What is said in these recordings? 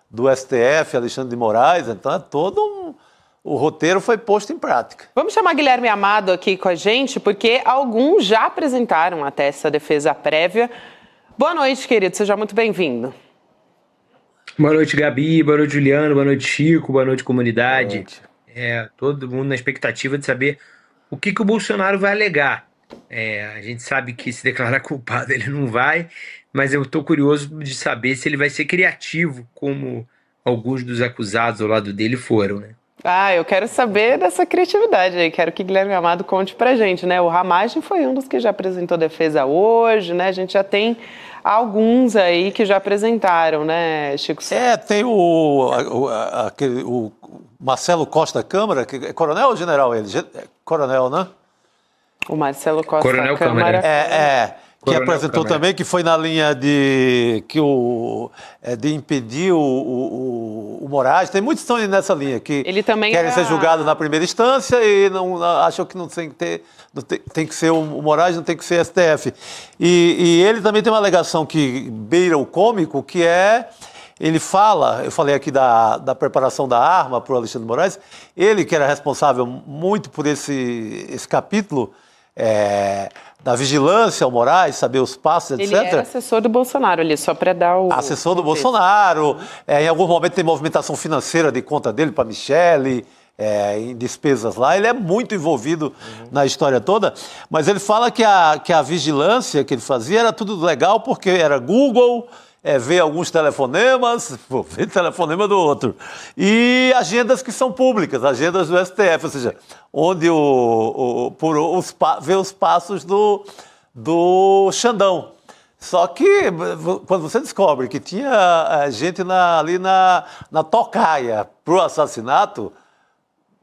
do STF, Alexandre de Moraes, então o roteiro foi posto em prática. Vamos chamar Guilherme Amado aqui com a gente, porque alguns já apresentaram até essa defesa prévia. Boa noite, querido, seja muito bem-vindo. Boa noite, Gabi, boa noite, Juliano, boa noite, Chico, boa noite, comunidade. Boa noite. Todo mundo na expectativa de saber o que o Bolsonaro vai alegar. A gente sabe que se declarar culpado ele não vai, mas eu estou curioso de saber se ele vai ser criativo, como alguns dos acusados ao lado dele foram, né? Eu quero saber dessa criatividade aí, quero que Guilherme Amado conte pra gente, né? O Ramagem foi um dos que já apresentou defesa hoje, né? A gente já tem alguns aí que já apresentaram, né, Chico? Tem o Marcelo Costa Câmara, que é coronel ou general ele? Coronel, né? O Marcelo Costa Coronel Câmara. Que Coronel apresentou Câmara também, que foi na linha de impedir o Moraes. Tem muitos que estão nessa linha, que ele também querem ser julgados na primeira instância e acham que não tem que ter, tem que ser o Moraes, não tem que ser STF. E ele também tem uma alegação que beira o cômico, que ele fala, eu falei aqui da preparação da arma para o Alexandre de Moraes, ele que era responsável muito por esse capítulo, da vigilância ao Moraes, saber os passos, etc. Ele era assessor do Bolsonaro ali, só para dar o... Assessor do Bolsonaro. Em algum momento tem movimentação financeira de conta dele para Michele, em despesas lá. Ele é muito envolvido na história toda, mas ele fala que a vigilância que ele fazia era tudo legal porque era Google, ver alguns telefonemas, ver telefonema do outro. E agendas que são públicas, agendas do STF, ou seja, onde vê os passos do Xandão. Só que quando você descobre que tinha gente ali na tocaia para o assassinato,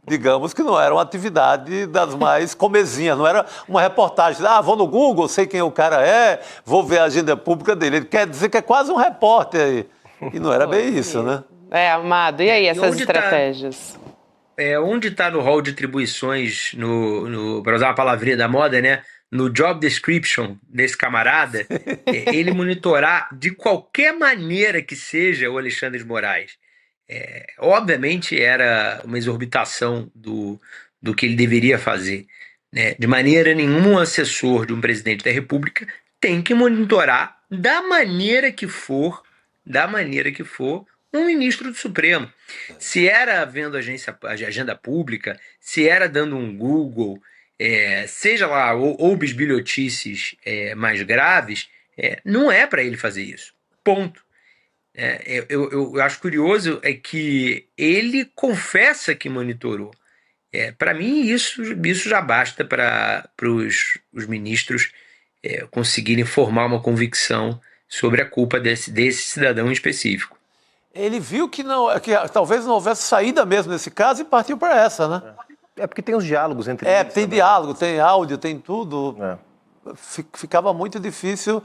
digamos que não era uma atividade das mais comezinhas, não era uma reportagem, vou no Google, sei quem o cara vou ver a agenda pública dele. Ele quer dizer que é quase um repórter, e não era bem isso, né? Amado, e aí essas estratégias? Onde está no rol de atribuições, para usar uma palavrinha da moda, né? No job description desse camarada, ele monitorar de qualquer maneira que seja o Alexandre de Moraes. Obviamente era uma exorbitação do que ele deveria fazer, né? De maneira nenhuma um assessor de um presidente da República tem que monitorar da maneira que for um ministro do Supremo. Se era vendo agenda pública, se era dando um Google, seja lá, ou bisbilhotices mais graves, não é para ele fazer isso. Ponto. Eu acho curioso que ele confessa que monitorou. Para mim, isso já basta para os ministros conseguirem formar uma convicção sobre a culpa desse cidadão em específico. Ele viu que talvez não houvesse saída mesmo nesse caso e partiu para essa, né? Porque tem os diálogos entre eles. Tem também. Diálogo, tem áudio, tem tudo. Ficava muito difícil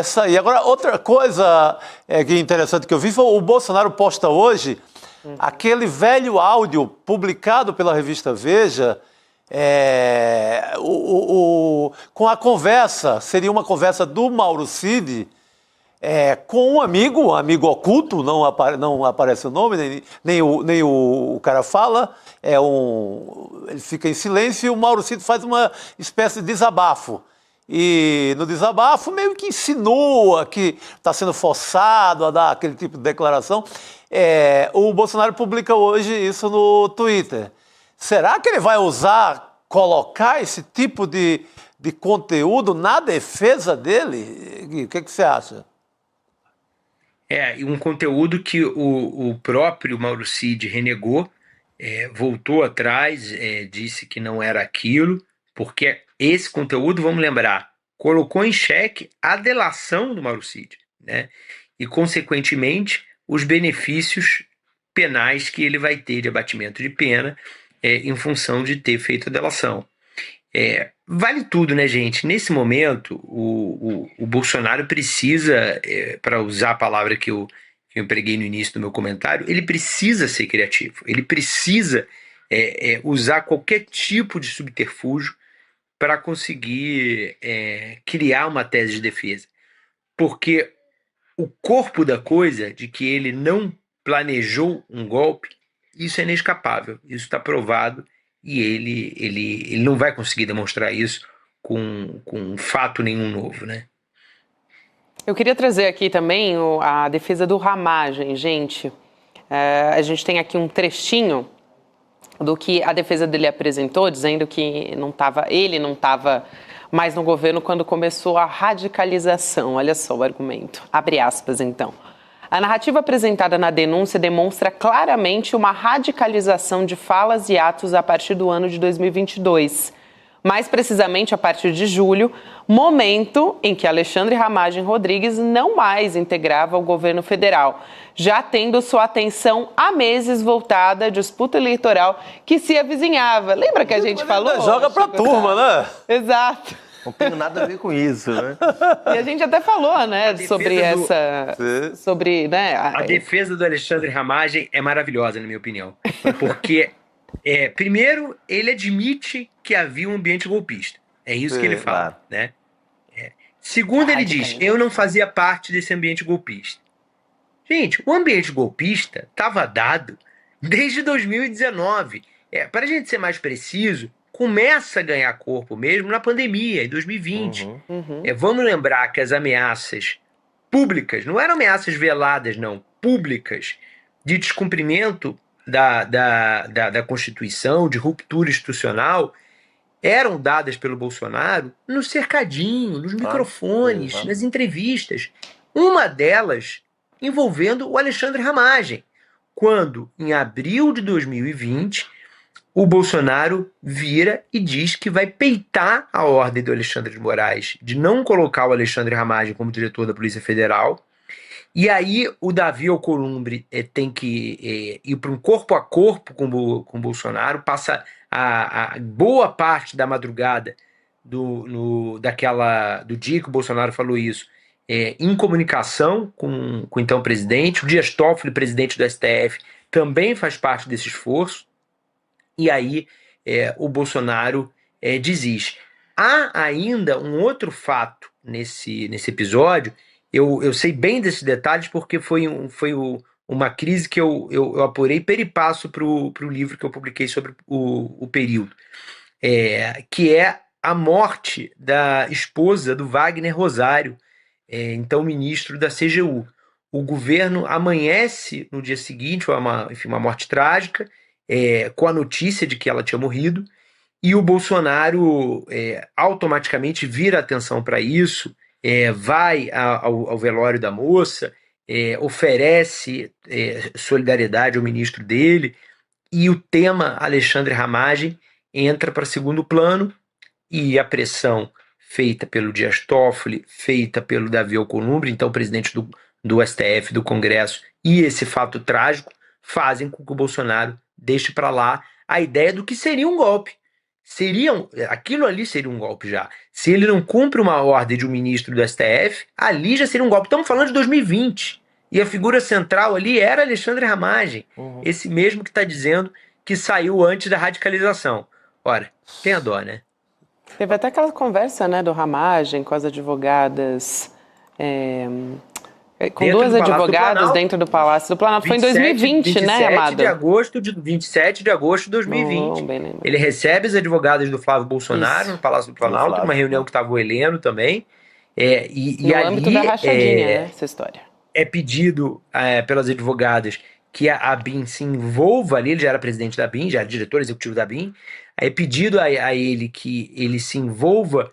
sair. Agora, outra coisa que é interessante que eu vi foi o Bolsonaro posta hoje aquele velho áudio publicado pela revista Veja, com a conversa, seria uma conversa do Mauro Cid com um amigo oculto, não aparece o nome, nem o cara fala, ele fica em silêncio e o Mauro Cid faz uma espécie de desabafo. E no desabafo meio que insinua que está sendo forçado a dar aquele tipo de declaração. O Bolsonaro publica hoje isso no Twitter. Será que ele vai colocar esse tipo de conteúdo na defesa dele? Gui, o que você acha? Um conteúdo que o próprio Mauro Cid renegou, voltou atrás, disse que não era aquilo, porque esse conteúdo, vamos lembrar, colocou em xeque a delação do Mauro Cid, né? E, consequentemente, os benefícios penais que ele vai ter de abatimento de pena em função de ter feito a delação. Vale tudo, né, gente? Nesse momento, o Bolsonaro precisa, para usar a palavra que eu empreguei no início do meu comentário, ele precisa ser criativo, ele precisa usar qualquer tipo de subterfúgio para conseguir criar uma tese de defesa. Porque o corpo da coisa, de que ele não planejou um golpe, isso é inescapável, isso está provado e ele não vai conseguir demonstrar isso com fato nenhum novo, né? Eu queria trazer aqui também a defesa do Ramagem, gente. A gente tem aqui um trechinho do que a defesa dele apresentou, dizendo que ele não estava mais no governo quando começou a radicalização. Olha só o argumento. Abre aspas, então. A narrativa apresentada na denúncia demonstra claramente uma radicalização de falas e atos a partir do ano de 2022. Mais precisamente a partir de julho, momento em que Alexandre Ramagem Rodrigues não mais integrava o governo federal, já tendo sua atenção há meses voltada à disputa eleitoral que se avizinhava. Lembra que a gente falou? Joga pra turma, né? Exato. Não tem nada a ver com isso, né? E a gente até falou, né, sobre A defesa do Alexandre Ramagem é maravilhosa, na minha opinião. Porque, primeiro, ele admite que havia um ambiente golpista. É isso que ele fala, né? Segundo, ele diz, eu não fazia parte desse ambiente golpista. Gente, o ambiente golpista estava dado desde 2019. Para a gente ser mais preciso, começa a ganhar corpo mesmo na pandemia, em 2020. Vamos lembrar que as ameaças públicas, não eram ameaças veladas, não, públicas, de descumprimento da Constituição, de ruptura institucional, eram dadas pelo Bolsonaro no cercadinho, nos microfones, nas entrevistas. Uma delas envolvendo o Alexandre Ramagem, quando, em abril de 2020, o Bolsonaro vira e diz que vai peitar a ordem do Alexandre de Moraes de não colocar o Alexandre Ramagem como diretor da Polícia Federal. E aí o Davi Alcolumbre tem que ir para um corpo a corpo com o Bolsonaro, passa a boa parte da madrugada do dia que o Bolsonaro falou isso, em comunicação com o então presidente. O Dias Toffoli, presidente do STF, também faz parte desse esforço. E aí o Bolsonaro desiste. Há ainda um outro fato nesse episódio. Eu sei bem desses detalhes porque foi uma crise que eu apurei peripasso para o livro que eu publiquei sobre o período, que é a morte da esposa do Wagner Rosário, então ministro da CGU. O governo amanhece no dia seguinte, uma morte trágica, com a notícia de que ela tinha morrido, e o Bolsonaro automaticamente vira atenção para isso, vai ao velório da moça, oferece solidariedade ao ministro dele, e o tema Alexandre Ramagem entra para segundo plano, e a pressão feita pelo Dias Toffoli, feita pelo Davi Alcolumbre, então presidente do STF, do Congresso, e esse fato trágico fazem com que o Bolsonaro deixe para lá a ideia do que seria um golpe. Aquilo ali seria um golpe já. Se ele não cumpre uma ordem de um ministro do STF, ali já seria um golpe. Estamos falando de 2020. E a figura central ali era Alexandre Ramagem, esse mesmo que está dizendo que saiu antes da radicalização. Ora, tem a dó, né? Teve até aquela conversa, né, do Ramagem com as advogadas... com duas advogadas dentro do Palácio do Planalto. Foi em 2020, né, Amado? 27 de agosto de 2020. Ele recebe as advogadas do Flávio Bolsonaro no Palácio do Planalto, uma reunião que estava o Heleno também. No âmbito da rachadinha, né, essa história. É pedido pelas advogadas que a BIM se envolva ali, ele já era presidente da BIM, já era diretor executivo da BIM, é pedido a ele que ele se envolva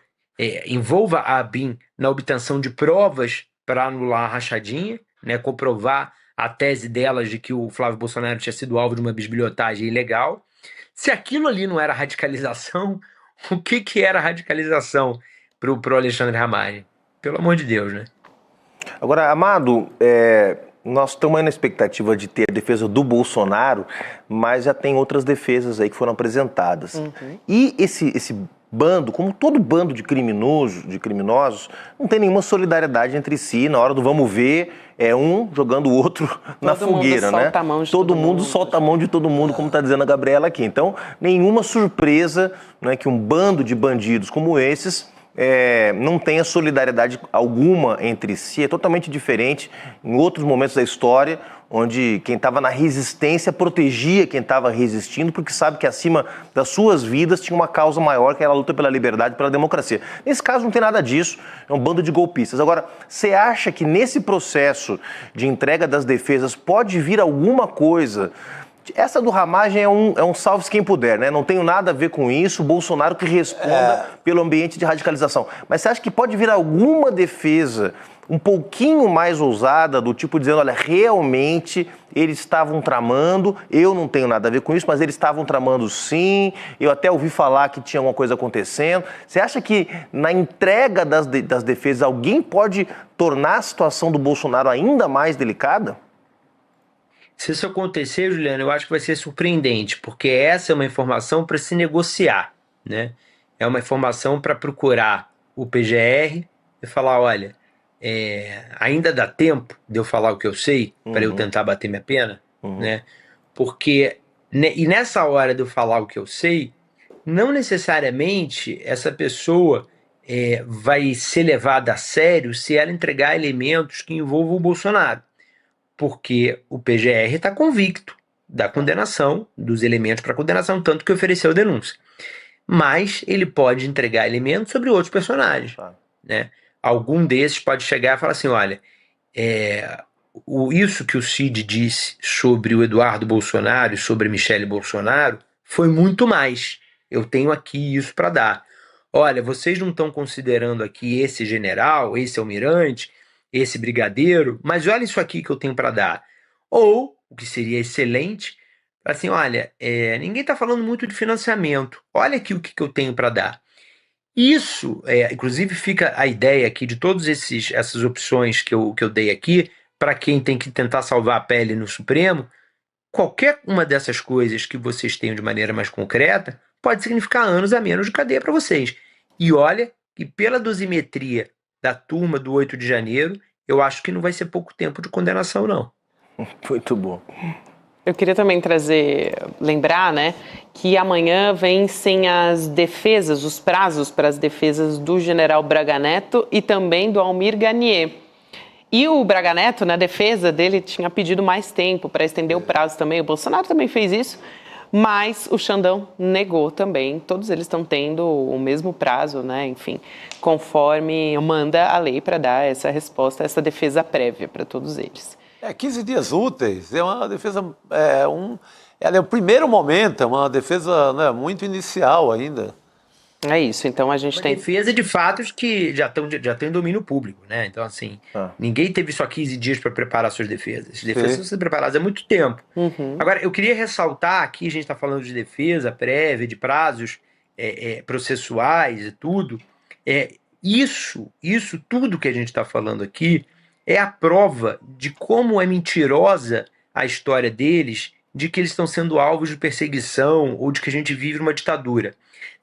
a BIM na obtenção de provas para anular a rachadinha, né, comprovar a tese delas de que o Flávio Bolsonaro tinha sido alvo de uma bisbilhotagem ilegal. Se aquilo ali não era radicalização, o que era radicalização pro Alexandre Ramagem? Pelo amor de Deus, né? Agora, Amado, nós estamos aí na expectativa de ter a defesa do Bolsonaro, mas já tem outras defesas aí que foram apresentadas. E esse bando, como todo bando de criminosos, não tem nenhuma solidariedade entre si. Na hora do vamos ver, um jogando o outro na fogueira, né? Todo mundo solta a mão de todo mundo, como está dizendo a Gabriela aqui. Então, nenhuma surpresa, né, que um bando de bandidos como esses não tenha solidariedade alguma entre si. É totalmente diferente. Em outros momentos da história, onde quem estava na resistência protegia quem estava resistindo, porque sabe que acima das suas vidas tinha uma causa maior, que era a luta pela liberdade e pela democracia. Nesse caso não tem nada disso, é um bando de golpistas. Agora, você acha que nesse processo de entrega das defesas pode vir alguma coisa? Essa do Ramagem é um salve-se quem puder, né? Não tenho nada a ver com isso, o Bolsonaro que responda pelo ambiente de radicalização. Mas você acha que pode vir alguma defesa um pouquinho mais ousada, do tipo dizendo, olha, realmente eles estavam tramando, eu não tenho nada a ver com isso, mas eles estavam tramando sim, eu até ouvi falar que tinha alguma coisa acontecendo. Você acha que na entrega das defesas alguém pode tornar a situação do Bolsonaro ainda mais delicada? Se isso acontecer, Juliano, eu acho que vai ser surpreendente, porque essa é uma informação para se negociar, né? É uma informação para procurar o PGR e falar, olha, ainda dá tempo de eu falar o que eu sei para eu tentar bater minha pena, né? Porque, e nessa hora de eu falar o que eu sei, não necessariamente essa pessoa vai ser levada a sério se ela entregar elementos que envolvam o Bolsonaro, porque o PGR está convicto da condenação, dos elementos para condenação, tanto que ofereceu denúncia. Mas ele pode entregar elementos sobre outros personagens, né? Algum desses pode chegar e falar assim, olha, isso que o Cid disse sobre o Eduardo Bolsonaro e sobre a Michele Bolsonaro foi muito mais. Eu tenho aqui isso para dar. Olha, vocês não estão considerando aqui esse general, esse almirante, esse brigadeiro, mas olha isso aqui que eu tenho para dar. Ou, o que seria excelente, assim, olha, ninguém está falando muito de financiamento, olha aqui o que eu tenho para dar. Isso, inclusive fica a ideia aqui de todas essas opções que eu dei aqui, para quem tem que tentar salvar a pele no Supremo, qualquer uma dessas coisas que vocês tenham de maneira mais concreta, pode significar anos a menos de cadeia para vocês. E olha que pela dosimetria da turma do 8 de janeiro, eu acho que não vai ser pouco tempo de condenação, não. Muito bom. Eu queria também lembrar, né, que amanhã vencem as defesas, os prazos para as defesas do general Braga Neto e também do Almir Garnier. E o Braga Neto, na defesa dele, tinha pedido mais tempo para estender o prazo também. O Bolsonaro também fez isso, mas o Xandão negou também. Todos eles estão tendo o mesmo prazo, né, enfim, conforme manda a lei para dar essa resposta, essa defesa prévia para todos eles. 15 dias úteis, é uma defesa, ela é o primeiro momento, é uma defesa, né, muito inicial ainda. É isso, então a gente tem... defesa de fatos que já estão em domínio público, né? Então, assim, ninguém teve só 15 dias para preparar suas defesas. As defesas estão sendo preparadas há muito tempo. Agora, eu queria ressaltar aqui, a gente está falando de defesa prévia, de prazos processuais e tudo. Isso tudo que a gente está falando aqui é a prova de como é mentirosa a história deles, de que eles estão sendo alvos de perseguição ou de que a gente vive numa ditadura.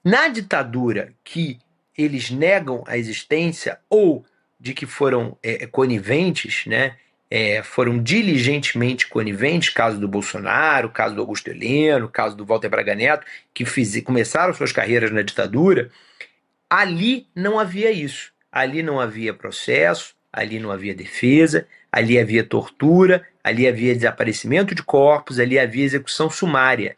Na ditadura que eles negam a existência ou de que foram coniventes, né? Foram diligentemente coniventes, caso do Bolsonaro, caso do Augusto Heleno, caso do Walter Braga Neto, que começaram suas carreiras na ditadura, ali não havia isso. Ali não havia processo, ali não havia defesa, ali havia tortura, ali havia desaparecimento de corpos, ali havia execução sumária.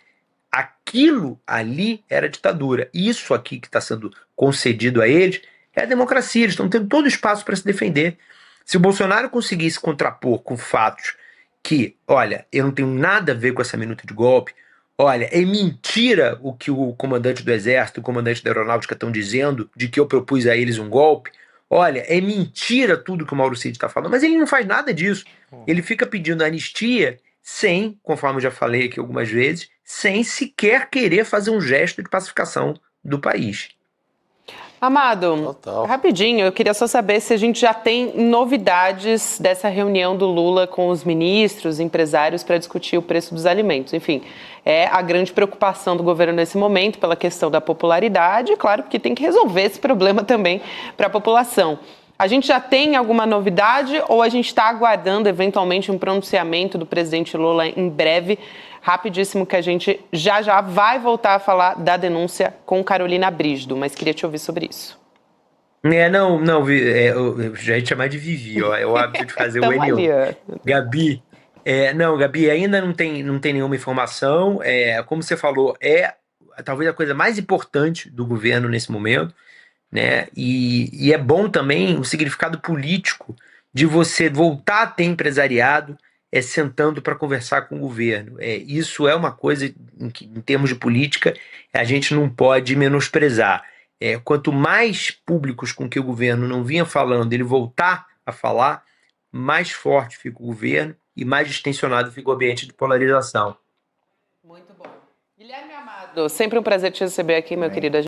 Aquilo ali era ditadura. Isso aqui que está sendo concedido a eles é a democracia. Eles estão tendo todo o espaço para se defender. Se o Bolsonaro conseguisse contrapor com fatos que, olha, eu não tenho nada a ver com essa minuta de golpe, olha, é mentira o que o comandante do Exército, o comandante da Aeronáutica estão dizendo de que eu propus a eles um golpe, olha, é mentira tudo que o Mauro Cid está falando, mas ele não faz nada disso. Ele fica pedindo anistia sem, conforme eu já falei aqui algumas vezes, sem sequer querer fazer um gesto de pacificação do país. Amado, rapidinho, eu queria só saber se a gente já tem novidades dessa reunião do Lula com os ministros, empresários, para discutir o preço dos alimentos. Enfim, é a grande preocupação do governo nesse momento pela questão da popularidade, claro, porque tem que resolver esse problema também para a população. A gente já tem alguma novidade ou a gente está aguardando eventualmente um pronunciamento do presidente Lula em breve? Rapidíssimo, que a gente já vai voltar a falar da denúncia com Carolina Brígido, mas queria te ouvir sobre isso. Eu já ia te chamar de Vivi, ó, é o hábito de fazer o N1. Gabi, Não, Gabi, ainda não tem nenhuma informação. Como você falou, talvez a coisa mais importante do governo nesse momento, né? E é bom também o significado político de você voltar a ter empresariado sentando para conversar com o governo. Isso é uma coisa em termos de política, a gente não pode menosprezar. Quanto mais públicos com que o governo não vinha falando, ele voltar a falar, mais forte fica o governo e mais distensionado fica o ambiente de polarização. Muito bom. Guilherme Amado, sempre um prazer te receber aqui, meu querido.